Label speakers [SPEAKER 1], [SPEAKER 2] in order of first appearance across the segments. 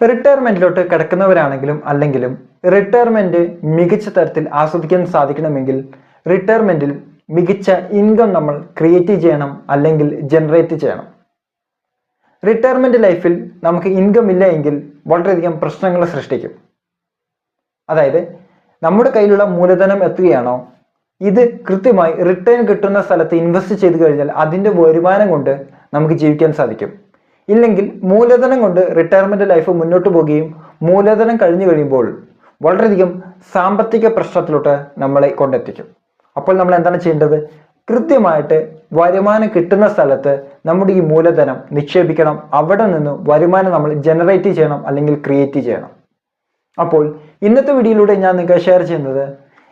[SPEAKER 1] റിട്ടയർമെന്റിലോട്ട് കിടക്കുന്നവരാണെങ്കിലും അല്ലെങ്കിലും റിട്ടയർമെന്റ് മികച്ച തരത്തിൽ ആസ്വദിക്കാൻ സാധിക്കണമെങ്കിൽ റിട്ടയർമെന്റിൽ മികച്ച ഇൻകം നമ്മൾ ക്രിയേറ്റ് ചെയ്യണം അല്ലെങ്കിൽ ജനറേറ്റ് ചെയ്യണം. റിട്ടയർമെന്റ് ലൈഫിൽ നമുക്ക് ഇൻകം ഇല്ല എങ്കിൽ വളരെയധികം പ്രശ്നങ്ങൾ സൃഷ്ടിക്കും. അതായത് നമ്മുടെ കയ്യിലുള്ള മൂലധനം എത്രയാണോ ഇത് കൃത്യമായി റിട്ടേൺ കിട്ടുന്ന സ്ഥലത്ത് ഇൻവെസ്റ്റ് ചെയ്ത് കഴിഞ്ഞാൽ അതിൻ്റെ വരുമാനം കൊണ്ട് നമുക്ക് ജീവിക്കാൻ സാധിക്കും. ഇല്ലെങ്കിൽ മൂലധനം കൊണ്ട് റിട്ടയർമെന്റ് ലൈഫ് മുന്നോട്ട് പോവുകയും മൂലധനം കഴിഞ്ഞു കഴിയുമ്പോൾ വളരെയധികം സാമ്പത്തിക പ്രശ്നത്തിലോട്ട് നമ്മളെ കൊണ്ടെത്തിക്കും. അപ്പോൾ നമ്മൾ എന്താണ് ചെയ്യേണ്ടത്? കൃത്യമായിട്ട് വരുമാനം കിട്ടുന്ന സ്ഥലത്ത് നമ്മുടെ ഈ മൂലധനം നിക്ഷേപിക്കണം. അവിടെ നിന്ന് വരുമാനം നമ്മൾ ജനറേറ്റ് ചെയ്യണം അല്ലെങ്കിൽ ക്രിയേറ്റ് ചെയ്യണം. അപ്പോൾ ഇന്നത്തെ വീഡിയോയിലൂടെ ഞാൻ നിങ്ങൾക്ക് ഷെയർ ചെയ്യുന്നത്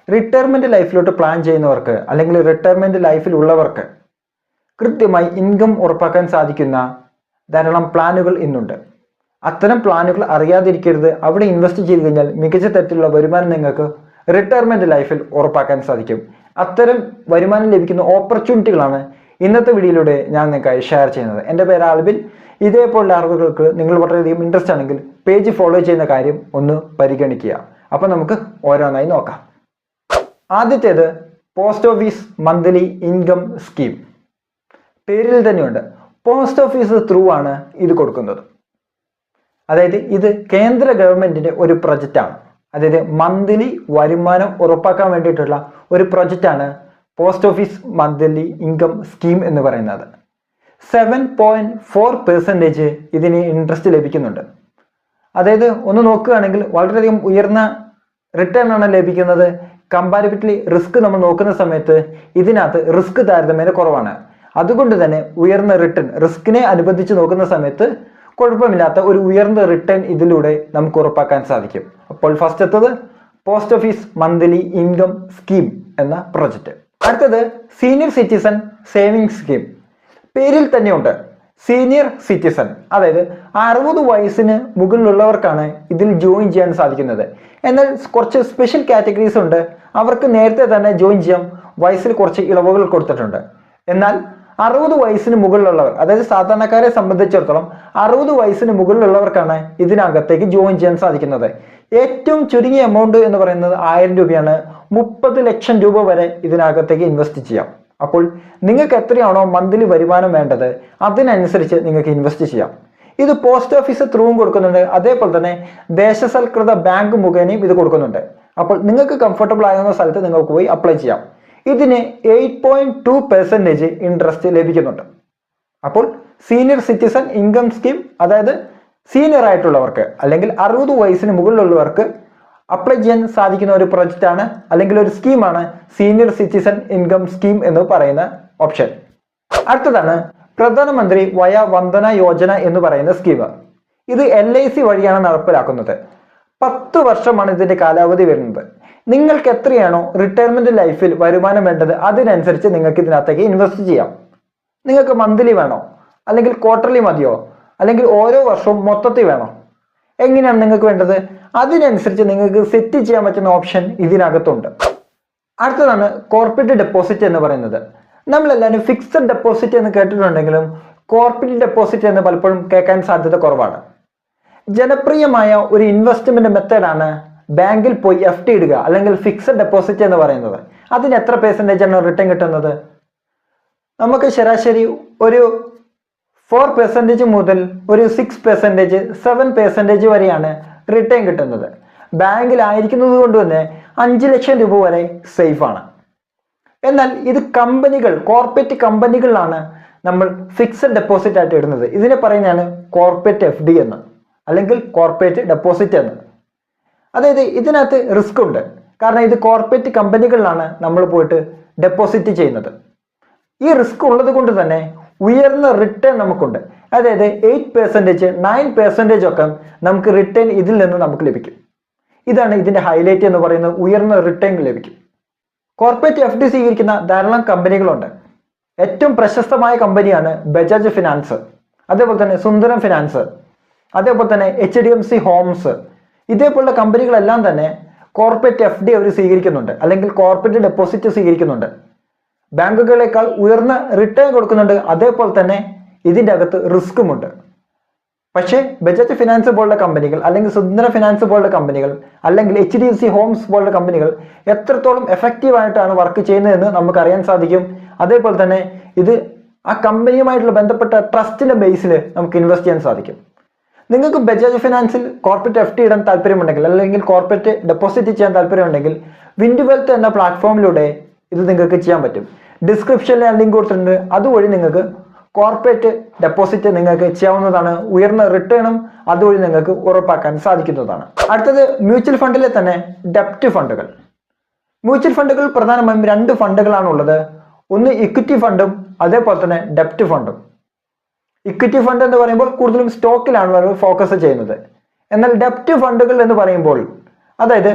[SPEAKER 1] റിട്ടയർമെന്റ് ലൈഫിലോട്ട് പ്ലാൻ ചെയ്യുന്നവർക്ക് അല്ലെങ്കിൽ റിട്ടയർമെന്റ് ലൈഫിൽ ഉള്ളവർക്ക് കൃത്യമായി ഇൻകം ഉറപ്പാക്കാൻ സാധിക്കുന്ന ധാരാളം പ്ലാനുകൾ ഇന്നുണ്ട്. അത്തരം പ്ലാനുകൾ അറിയാതിരിക്കരുത്. അവിടെ ഇൻവെസ്റ്റ് ചെയ്ത് കഴിഞ്ഞാൽ മികച്ച തരത്തിലുള്ള വരുമാനം നിങ്ങൾക്ക് റിട്ടയർമെന്റ് ലൈഫിൽ ഉറപ്പാക്കാൻ സാധിക്കും. അത്തരം വരുമാനം ലഭിക്കുന്ന ഓപ്പർച്യൂണിറ്റികളാണ് ഇന്നത്തെ വീഡിയോയിലൂടെ ഞാൻ നിങ്ങൾക്കായി ഷെയർ ചെയ്യുന്നത്. എൻ്റെ പേര് ആൽബിൻ. ഇതേപോലുള്ള അറിവുകൾക്ക് നിങ്ങൾ വളരെയധികം ഇൻട്രസ്റ്റ് ആണെങ്കിൽ പേജ് ഫോളോ ചെയ്യുന്ന കാര്യം ഒന്ന് പരിഗണിക്കുക. അപ്പം നമുക്ക് ഓരോന്നായി നോക്കാം. ആദ്യത്തേത് post office monthly income scheme. പേരിൽ തന്നെയുണ്ട്, പോസ്റ്റ് ഓഫീസ് ത്രൂ ആണ് ഇത് കൊടുക്കുന്നത്. അതായത് ഇത് കേന്ദ്ര ഗവൺമെന്റിന്റെ ഒരു പ്രൊജക്റ്റാണ്. അതായത് മന്ത്ലി വരുമാനം ഉറപ്പാക്കാൻ വേണ്ടിയിട്ടുള്ള ഒരു പ്രൊജക്റ്റാണ് post office monthly income scheme എന്ന് പറയുന്നത്. 7.4% ഇതിന് ഇൻട്രസ്റ്റ് ലഭിക്കുന്നുണ്ട്. അതായത് ഒന്ന് നോക്കുകയാണെങ്കിൽ വളരെയധികം ഉയർന്ന റിട്ടേൺ ആണ് ലഭിക്കുന്നത്. കമ്പാരിറ്റീവ്ലി റിസ്ക് നമ്മൾ നോക്കുന്ന സമയത്ത് ഇതിനകത്ത് റിസ്ക് താരതമ്യേന കുറവാണ്. അതുകൊണ്ട് തന്നെ ഉയർന്ന റിട്ടേൺ റിസ്കിനെ അനുബന്ധിച്ച് നോക്കുന്ന സമയത്ത് കുഴപ്പമില്ലാത്ത ഒരു ഉയർന്ന റിട്ടേൺ ഇതിലൂടെ നമുക്ക് ഉറപ്പാക്കാൻ സാധിക്കും. അപ്പോൾ ഫസ്റ്റത്തത് post office monthly income scheme എന്ന പ്രൊജക്റ്റ്. അടുത്തത് സീനിയർ സിറ്റിസൺ സേവിംഗ് സ്കീം. പേരിൽ തന്നെയുണ്ട് സീനിയർ സിറ്റിസൺ. അതായത് 60 വയസ്സിന് മുകളിലുള്ളവർക്കാണ് ഇതിൽ ജോയിൻ ചെയ്യാൻ സാധിക്കുന്നത്. എന്നാൽ കുറച്ച് സ്പെഷ്യൽ കാറ്റഗറീസ് ഉണ്ട്. അവർക്ക് നേരത്തെ തന്നെ ജോയിൻ ചെയ്യാം. വയസ്സിൽ കുറച്ച് ഇളവുകൾ കൊടുത്തിട്ടുണ്ട്. എന്നാൽ 60 വയസ്സിന് മുകളിലുള്ളവർ, അതായത് സാധാരണക്കാരെ സംബന്ധിച്ചിടത്തോളം 60 വയസ്സിന് മുകളിലുള്ളവർക്കാണ് ഇതിനകത്തേക്ക് ജോയിൻ ചെയ്യാൻ സാധിക്കുന്നത്. ഏറ്റവും ചുരുങ്ങിയ എമൗണ്ട് എന്ന് പറയുന്നത് 1000 രൂപയാണ്. 30 ലക്ഷം രൂപ വരെ ഇതിനകത്തേക്ക് ഇൻവെസ്റ്റ് ചെയ്യാം. അപ്പോൾ നിങ്ങൾക്ക് എത്രയാണോ മന്ത്ലി വരുമാനം വേണ്ടത് അതിനനുസരിച്ച് നിങ്ങൾക്ക് ഇൻവെസ്റ്റ് ചെയ്യാം. ഇത് പോസ്റ്റ് ഓഫീസ് ത്രൂവും കൊടുക്കുന്നുണ്ട്. അതേപോലെ തന്നെ ദേശസൽകൃത ബാങ്ക് മുഖേനയും ഇത് കൊടുക്കുന്നുണ്ട്. അപ്പോൾ നിങ്ങൾക്ക് കംഫർട്ടബിൾ ആകുന്ന സ്ഥലത്ത് നിങ്ങൾക്ക് പോയി അപ്ലൈ ചെയ്യാം. ഇതിന് 8.2% ഇൻട്രസ്റ്റ് ലഭിക്കുന്നുണ്ട്. അപ്പോൾ സീനിയർ സിറ്റിസൺ ഇൻകം സ്കീം, അതായത് സീനിയർ ആയിട്ടുള്ളവർക്ക് അല്ലെങ്കിൽ 60 വയസ്സിന് മുകളിലുള്ളവർക്ക് അപ്ലൈ ചെയ്യാൻ സാധിക്കുന്ന ഒരു പ്രൊജക്റ്റ് ആണ് അല്ലെങ്കിൽ ഒരു സ്കീമാണ് സീനിയർ സിറ്റിസൺ ഇൻകം സ്കീം എന്ന് പറയുന്ന ഓപ്ഷൻ. അടുത്തതാണ് പ്രധാനമന്ത്രി വയ വന്ദന യോജന എന്ന് പറയുന്ന സ്കീം. ഇത് LIC വഴിയാണ് നടപ്പിലാക്കുന്നത്. 10 വർഷമാണ് ഇതിന്റെ കാലാവധി വരുന്നത്. നിങ്ങൾക്ക് എത്രയാണോ റിട്ടയർമെന്റ് ലൈഫിൽ വരുമാനം വേണ്ടത് അതിനനുസരിച്ച് നിങ്ങൾക്ക് ഇതിനകത്തേക്ക് ഇൻവെസ്റ്റ് ചെയ്യാം. നിങ്ങൾക്ക് മന്ത്ലി വേണോ അല്ലെങ്കിൽ ക്വാർട്ടർലി മതിയോ അല്ലെങ്കിൽ ഓരോ വർഷവും മൊത്തത്തിൽ വേണോ, എങ്ങനെയാണ് നിങ്ങൾക്ക് വേണ്ടത് അതിനനുസരിച്ച് നിങ്ങൾക്ക് സെറ്റ് ചെയ്യാൻ പറ്റുന്ന ഓപ്ഷൻ ഇതിനകത്തുണ്ട്. അടുത്തതാണ് കോർപ്പറേറ്റ് ഡെപ്പോസിറ്റ് എന്ന് പറയുന്നത്. നമ്മളെല്ലാവരും ഫിക്സഡ് ഡെപ്പോസിറ്റ് എന്ന് കേട്ടിട്ടുണ്ടെങ്കിലും കോർപ്പറേറ്റ് ഡെപ്പോസിറ്റ് എന്ന് പലപ്പോഴും കേൾക്കാൻ സാധ്യത കുറവാണ്. ജനപ്രിയമായ ഒരു ഇൻവെസ്റ്റ്മെന്റ് മെത്തേഡാണ് ബാങ്കിൽ പോയി FD ഇടുക അല്ലെങ്കിൽ ഫിക്സഡ് ഡെപ്പോസിറ്റ് എന്ന് പറയുന്നത്. അതിന് എത്ര % ആണ് റിട്ടേൺ കിട്ടുന്നത്? നമുക്ക് ശരാശരി ഒരു 4% മുതൽ ഒരു 6%, 7% വരെയാണ് റിട്ടേൺ കിട്ടുന്നത്. ബാങ്കിലായിരിക്കുന്നത് കൊണ്ട് തന്നെ 5 ലക്ഷം രൂപ വരെ സേഫ് ആണ്. എന്നാൽ ഇത് കമ്പനികൾ, കോർപ്പറേറ്റ് കമ്പനികളിലാണ് നമ്മൾ ഫിക്സഡ് ഡെപ്പോസിറ്റ് ആയിട്ട് ഇടുന്നത്. ഇതിനെ പറയുന്നതാണ് കോർപ്പറേറ്റ് FD എന്ന് അല്ലെങ്കിൽ കോർപ്പറേറ്റ് ഡെപ്പോസിറ്റ് എന്ന്. അതായത് ഇതിനകത്ത് റിസ്ക് ഉണ്ട്. കാരണം ഇത് കോർപ്പറേറ്റ് കമ്പനികളിലാണ് നമ്മൾ പോയിട്ട് ഡെപ്പോസിറ്റ് ചെയ്യുന്നത്. ഈ റിസ്ക് ഉള്ളത് കൊണ്ട് തന്നെ ഉയർന്ന റിട്ടേൺ നമുക്കുണ്ട്. അതായത് 8%, 9% ഒക്കെ നമുക്ക് റിട്ടേൺ ഇതിൽ നിന്ന് നമുക്ക് ലഭിക്കും. ഇതാണ് ഇതിന്റെ ഹൈലൈറ്റ് എന്ന് പറയുന്നത്. ഉയർന്ന റിട്ടേൺ ലഭിക്കും. കോർപ്പറേറ്റ് FD സ്വീകരിക്കുന്ന ധാരാളം കമ്പനികളുണ്ട്. ഏറ്റവും പ്രശസ്തമായ കമ്പനിയാണ് ബജാജ് ഫിനാൻസ്, അതേപോലെ തന്നെ സുന്ദരം ഫിനാൻസ്, അതേപോലെ തന്നെ HDFC ഹോംസ്. ഇതേപോലുള്ള കമ്പനികളെല്ലാം തന്നെ കോർപ്പറേറ്റ് FD അവർ സ്വീകരിക്കുന്നുണ്ട് അല്ലെങ്കിൽ കോർപ്പറേറ്റ് ഡെപ്പോസിറ്റ് സ്വീകരിക്കുന്നുണ്ട്. ബാങ്കുകളേക്കാൾ ഉയർന്ന റിട്ടേൺ കൊടുക്കുന്നുണ്ട്. അതേപോലെ തന്നെ ഇതിൻ്റെ അകത്ത് റിസ്ക്കുമുണ്ട്. പക്ഷേ ബജാജ് ഫിനാൻസ് പോലുള്ള കമ്പനികൾ അല്ലെങ്കിൽ സുന്ദര ഫിനാൻസ് പോലുള്ള കമ്പനികൾ അല്ലെങ്കിൽ HDFC ഹോംസ് പോലുള്ള കമ്പനികൾ എത്രത്തോളം എഫക്റ്റീവ് ആയിട്ടാണ് വർക്ക് ചെയ്യുന്നതെന്ന് നമുക്ക് അറിയാൻ സാധിക്കും. അതേപോലെ തന്നെ ഇത് ആ കമ്പനിയുമായിട്ടുള്ള ബന്ധപ്പെട്ട ട്രസ്റ്റിന്റെ ബേസിൽ നമുക്ക് ഇൻവെസ്റ്റ് ചെയ്യാൻ സാധിക്കും. നിങ്ങൾക്ക് ബജാജ് ഫിനാൻസിൽ കോർപ്പറേറ്റ് FD ഇടാൻ താല്പര്യമുണ്ടെങ്കിൽ അല്ലെങ്കിൽ കോർപ്പറേറ്റ് ഡെപ്പോസിറ്റ് ചെയ്യാൻ താല്പര്യമുണ്ടെങ്കിൽ വിൻഡ് വെൽത്ത് എന്ന പ്ലാറ്റ്ഫോമിലൂടെ ഇത് നിങ്ങൾക്ക് ചെയ്യാൻ പറ്റും. ഡിസ്ക്രിപ്ഷനിൽ ലിങ്ക് കൊടുത്തിട്ടുണ്ട്. അതുവഴി നിങ്ങൾക്ക് കോർപ്പറേറ്റ് ഡെപ്പോസിറ്റ് നിങ്ങൾക്ക് ചെയ്യാവുന്നതാണ്. ഉയർന്ന റിട്ടേണും അതുവഴി നിങ്ങൾക്ക് ഉറപ്പാക്കാൻ സാധിക്കുന്നതാണ്. അടുത്തത് മ്യൂച്വൽ ഫണ്ടിലെ തന്നെ ഡെപ്റ്റ് ഫണ്ടുകൾ. മ്യൂച്വൽ ഫണ്ടുകൾ പ്രധാനമായും 2 ഫണ്ടുകളാണ് ഉള്ളത്. ഒന്ന് ഇക്വിറ്റി ഫണ്ടും അതേപോലെ തന്നെ ഡെപ്റ്റ് ഫണ്ടും. ഇക്വിറ്റി ഫണ്ട് എന്ന് പറയുമ്പോൾ കൂടുതലും സ്റ്റോക്കിലാണ് അവർ ഫോക്കസ് ചെയ്യുന്നത്. എന്നാൽ ഡെപ്റ്റ് ഫണ്ടുകൾ എന്ന് പറയുമ്പോൾ അതായത്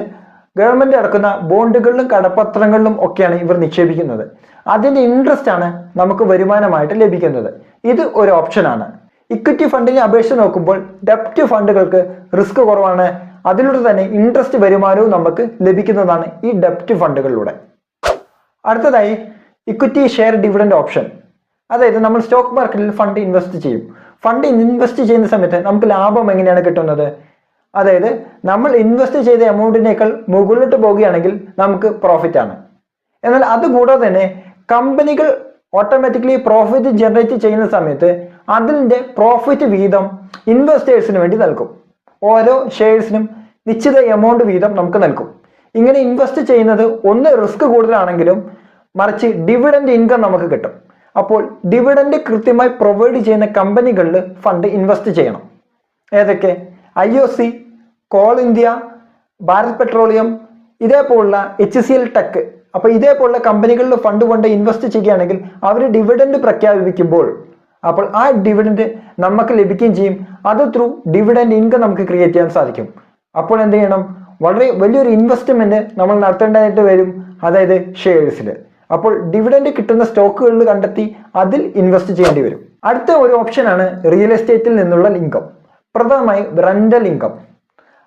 [SPEAKER 1] ഗവൺമെന്റ് ഇറക്കുന്ന ബോണ്ടുകളിലും കടപ്പത്രങ്ങളിലും ഒക്കെയാണ് ഇവർ നിക്ഷേപിക്കുന്നത്. അതിന്റെ ഇൻട്രസ്റ്റ് ആണ് നമുക്ക് വരുമാനമായിട്ട് ലഭിക്കുന്നത്. ഇത് ഒരു ഓപ്ഷനാണ്. ഇക്വിറ്റി ഫണ്ടിനെ അപേക്ഷിച്ച് നോക്കുമ്പോൾ ഡെപ്റ്റ് ഫണ്ടുകൾക്ക് റിസ്ക് കുറവാണ്. അതിലൂടെ തന്നെ ഇൻട്രസ്റ്റ് വരുമാനവും നമുക്ക് ലഭിക്കുന്നതാണ് ഈ ഡെപ്റ്റ് ഫണ്ടുകളിലൂടെ. അടുത്തതായി ഇക്വിറ്റി ഷെയർ ഡിവിഡൻഡ് ഓപ്ഷൻ. അതായത് നമ്മൾ സ്റ്റോക്ക് മാർക്കറ്റിൽ ഫണ്ട് ഇൻവെസ്റ്റ് ചെയ്യും. ഫണ്ട് ഇൻവെസ്റ്റ് ചെയ്യുന്ന സമയത്ത് നമുക്ക് ലാഭം എങ്ങനെയാണ് കിട്ടുന്നത്? അതായത് നമ്മൾ ഇൻവെസ്റ്റ് ചെയ്ത എമൗണ്ടിനേക്കാൾ മുകളിലോട്ട് പോവുകയാണെങ്കിൽ നമുക്ക് പ്രോഫിറ്റ് ആണ്. എന്നാൽ അതുകൂടാതെ തന്നെ കമ്പനികൾ ഓട്ടോമാറ്റിക്കലി പ്രോഫിറ്റ് ജനറേറ്റ് ചെയ്യുന്ന സമയത്ത് അതിൻ്റെ പ്രോഫിറ്റ് വീതം ഇൻവെസ്റ്റേഴ്സിന് വേണ്ടി നൽകും. ഓരോ ഷെയർസിനും നിശ്ചിത എമൗണ്ട് വീതം നമുക്ക് നൽകും. ഇങ്ങനെ ഇൻവെസ്റ്റ് ചെയ്യുന്നത് ഒന്ന് റിസ്ക് കൂടുതലാണെങ്കിലും മറിച്ച് ഡിവിഡൻഡ് ഇൻകം നമുക്ക് കിട്ടും. അപ്പോൾ ഡിവിഡൻഡ് കൃത്യമായി പ്രൊവൈഡ് ചെയ്യുന്ന കമ്പനികളിൽ ഫണ്ട് ഇൻവെസ്റ്റ് ചെയ്യണം. ഏതൊക്കെ? IOC, call India, Bharat petroleum, ഇതേപോലുള്ള HCL ടെക്. അപ്പോൾ ഇതേപോലുള്ള കമ്പനികളിൽ ഫണ്ട് കൊണ്ട് ഇൻവെസ്റ്റ് ചെയ്യുകയാണെങ്കിൽ അവർ ഡിവിഡൻഡ് പ്രഖ്യാപിക്കുമ്പോൾ അപ്പോൾ ആ ഡിവിഡൻഡ് നമുക്ക് ലഭിക്കുകയും ചെയ്യും. അത് ത്രൂ ഡിവിഡൻഡ് ഇൻകം നമുക്ക് ക്രിയേറ്റ് ചെയ്യാൻ സാധിക്കും. അപ്പോൾ എന്ത് ചെയ്യണം? വളരെ വലിയൊരു ഇൻവെസ്റ്റ്മെന്റ് നമ്മൾ നടത്തേണ്ടതായിട്ട് വരും, അതായത് ഷെയർസിൽ. അപ്പോൾ ഡിവിഡൻഡ് കിട്ടുന്ന സ്റ്റോക്കുകളിൽ കണ്ടെത്തി അതിൽ ഇൻവെസ്റ്റ് ചെയ്യേണ്ടി വരും. അടുത്ത ഒരു ഓപ്ഷനാണ് റിയൽ എസ്റ്റേറ്റിൽ നിന്നുള്ള ഇൻകം, പ്രധാനമായി റെന്റൽ ഇൻകം.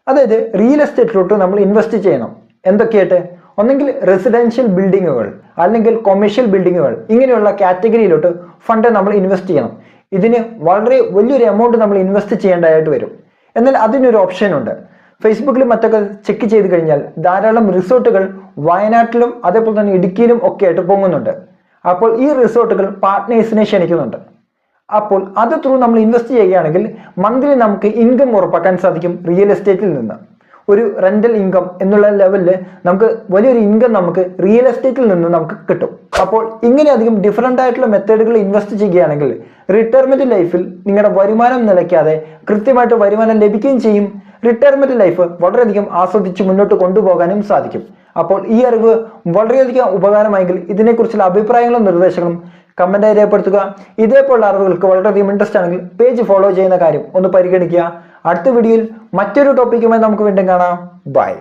[SPEAKER 1] അതായത് റിയൽ എസ്റ്റേറ്റിലോട്ട് നമ്മൾ ഇൻവെസ്റ്റ് ചെയ്യണം. എന്തൊക്കെയായിട്ട്? ഒന്നെങ്കിൽ റെസിഡൻഷ്യൽ ബിൽഡിങ്ങുകൾ അല്ലെങ്കിൽ കൊമേഴ്ഷ്യൽ ബിൽഡിങ്ങുകൾ, ഇങ്ങനെയുള്ള കാറ്റഗറിയിലോട്ട് ഫണ്ട് നമ്മൾ ഇൻവെസ്റ്റ് ചെയ്യണം. ഇതിന് വളരെ വലിയൊരു എമൗണ്ട് നമ്മൾ ഇൻവെസ്റ്റ് ചെയ്യേണ്ടതായിട്ട് വരും. എന്നാൽ അതിനൊരു ഓപ്ഷൻ ഉണ്ട്. ഫേസ്ബുക്കിലും മറ്റൊക്കെ ചെക്ക് ചെയ്ത് കഴിഞ്ഞാൽ ധാരാളം റിസോർട്ടുകൾ വയനാട്ടിലും അതേപോലെ തന്നെ ഇടുക്കിയിലും ഒക്കെ ആയിട്ട് പൊങ്ങുന്നുണ്ട്. അപ്പോൾ ഈ റിസോർട്ടുകൾ പാർട്ട്നേഴ്സിനെ ക്ഷണിക്കുന്നുണ്ട്. അപ്പോൾ അത് ത്രൂ നമ്മൾ ഇൻവെസ്റ്റ് ചെയ്യുകയാണെങ്കിൽ മന്ത്ലി നമുക്ക് ഇൻകം ഉറപ്പാക്കാൻ സാധിക്കും. റിയൽ എസ്റ്റേറ്റിൽ നിന്ന് ഒരു റെന്റൽ ഇൻകം എന്നുള്ള ലെവലിൽ നമുക്ക് വലിയൊരു ഇൻകം നമുക്ക് റിയൽ എസ്റ്റേറ്റിൽ നിന്ന് നമുക്ക് കിട്ടും. അപ്പോൾ ഇങ്ങനെ അധികം ഡിഫറെൻ്റ് ആയിട്ടുള്ള മെത്തേഡുകൾ ഇൻവെസ്റ്റ് ചെയ്യുകയാണെങ്കിൽ റിട്ടയർമെന്റ് ലൈഫിൽ നിങ്ങളുടെ വരുമാനം നിലയ്ക്കാതെ കൃത്യമായിട്ട് വരുമാനം ലഭിക്കുകയും ചെയ്യും. റിട്ടയർമെന്റ് ലൈഫ് വളരെയധികം ആസ്വദിച്ച് മുന്നോട്ട് കൊണ്ടുപോകാനും സാധിക്കും. അപ്പോൾ ഈ അറിവ് വളരെയധികം ഉപകാരമായെങ്കിൽ ഇതിനെക്കുറിച്ചുള്ള അഭിപ്രായങ്ങളും നിർദ്ദേശങ്ങളും കമന്റായി രേഖപ്പെടുത്തുക. ഇതേപോലുള്ള അറിവുകൾക്ക് വളരെയധികം ഇൻട്രസ്റ്റ് ആണെങ്കിൽ പേജ് ഫോളോ ചെയ്യുന്ന കാര്യം ഒന്ന് പരിഗണിക്കുക. അടുത്ത വീഡിയോയിൽ മറ്റൊരു ടോപ്പിക്കുമായി നമുക്ക് വീണ്ടും കാണാം. ബൈ.